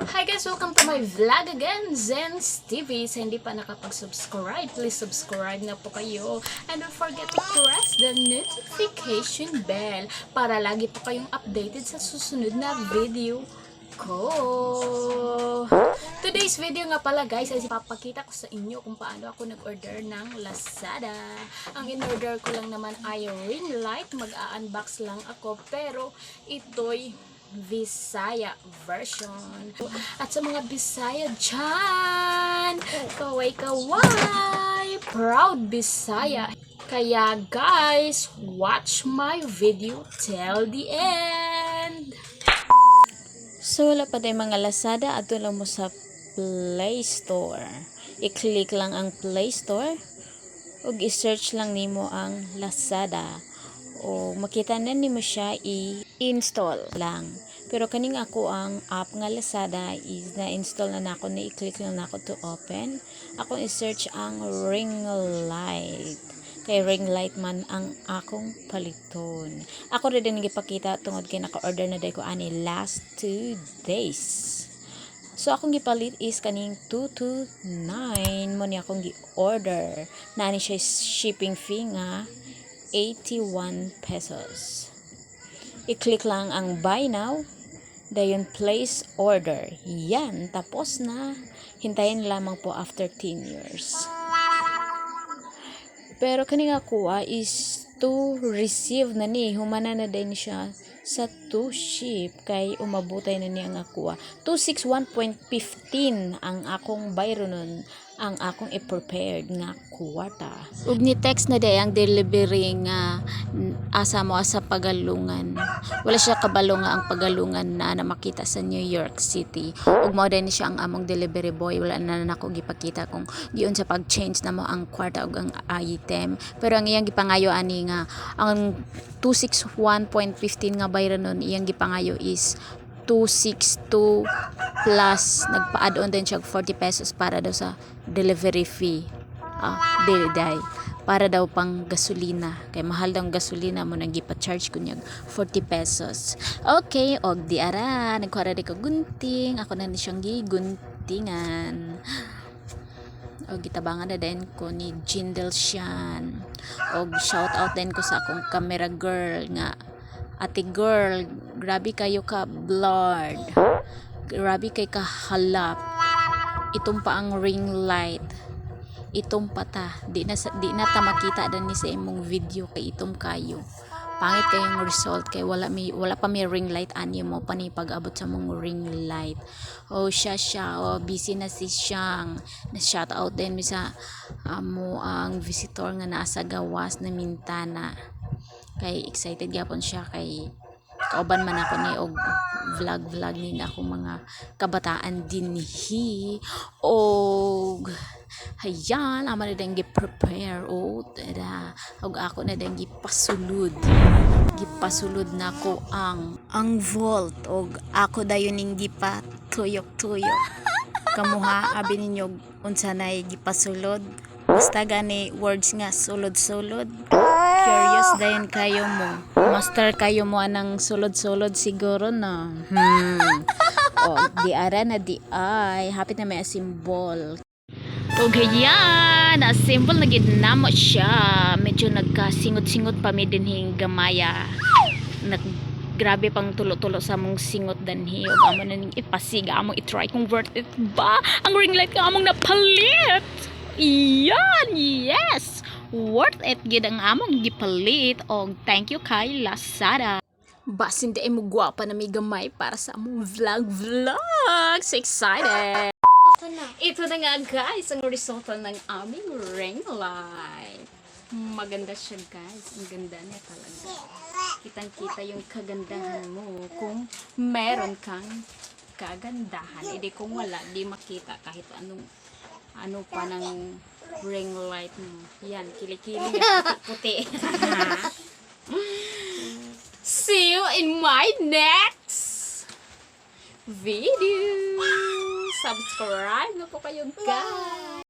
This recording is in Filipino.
Hi guys! Welcome to my vlog again, Zen's TV. Sa hindi pa nakapag-subscribe, please subscribe na po kayo. And don't forget to press the notification bell para lagi po kayong updated sa susunod na video ko. Today's video nga pala guys, ay ipapakita ko sa inyo kung paano ako nag-order ng Lazada. Ang in-order ko lang naman ay ring light. Mag-a-unbox lang ako, pero ito'y Visaya version. At sa mga Bisaya dyan, kaway-kaway, proud Bisaya. Kaya guys, watch my video till the end. So wala pa tayong mga Lazada, ato lang mo sa Play Store. I-click lang ang Play Store ug i-search lang nimo ang Lazada. O makita na nimo siya, i-install lang. Pero kaning ako ang app nga Lazada is na-install na nako, na i-click lang nako to open. Ako i-search ang ring light. Kay ring light man ang akong paliton. Ako rin din gipakita tungod kay naka-order na day ko ani last 2 days. So akong gipalit is kaning 229 mo ni akong gi-order. Nani siya shipping fee nga 81 pesos. I-click lang ang buy now, dayon place order. Yan, tapos na. Hintayin lamang po after 10 years. Pero kaning kuha is to receive na ni, humana na din siya sa to ship kay umabutay na niya nga kuha. 261.15 ang akong bayro nun, ang akong i-prepared nga kwarta. Ug ni text na day ang delivery nga asa mo sa Pagalungan. Wala siya kabalo nga ang Pagalungan na makita sa New York City. Ug mo din siya ang among delivery boy. Wala na nako gipakita kung giun sa pag-change na mo ang kwarta ug ang item. Pero ang iyang gipangayo ani nga ang 261.15 nga bayro nun, iyang gipangayo is 262 plus nagpa-add on din siya 40 pesos para daw sa delivery fee. Day para daw pang gasolina, kay mahal daw ang gasolina mo nang gipa-charge kunya 40 pesos. Okay, og di ara nagkuha di ko gunting, ako na ni siyang giguntingan. O gitabangan na din ko ni Jindel Sian. Og shout out din ko sa akong camera girl nga ate girl, grabe kayo ka blurred. Grabe kay ka halap. Itong pa ang ring light. Itong pata. Di na ta makita dan ni sa imong video kay itong kayo. Pangit kayong result kay wala pa may ring light ani mo pa ni pag-abot sa mong ring light. Siya busy na si Siyang. Na shout out din mi sa amo ang visitor nga nasa gawas na Mintana. Kay excited gyapon siya kay kauban man ako ni og vlog ni ako mga kabataan dinhi og hayan ama na dang gi-prepare tada og ako na dang gipasulod nako ang vault og ako dayon ning gipatuyok kamuha abi ninyo unsa nay gipasulod basta gani words nga sulod curious dayon kayo mo, master kayo mo anang sulod siguro na di ara na di ay hapit na may symbol. Og yan, symbol na gid namo siya, medyo nagkasingot pa mi dinhing gamaya. Grabe pang tulo-tulo sa mong singot danhi og amo na ning ipasiga among i-try convert it ba ang ring light ka among napalit. Yan, yes, worth it gid ang among gipalit og thank you kay Lazada. Basin di mo gwapa na may gamay para sa among vlog. So excited! Ito na nga guys, ang resulta ng aming ring light. Maganda siya guys, ang ganda niya talaga. Kitang-kita yung kagandahan mo kung meron kang kagandahan. Hindi kung wala, di makita kahit ano pa ng ring light mo. Yan, kilikili puti-puti. See you in my next video. Subscribe na po kayo guys.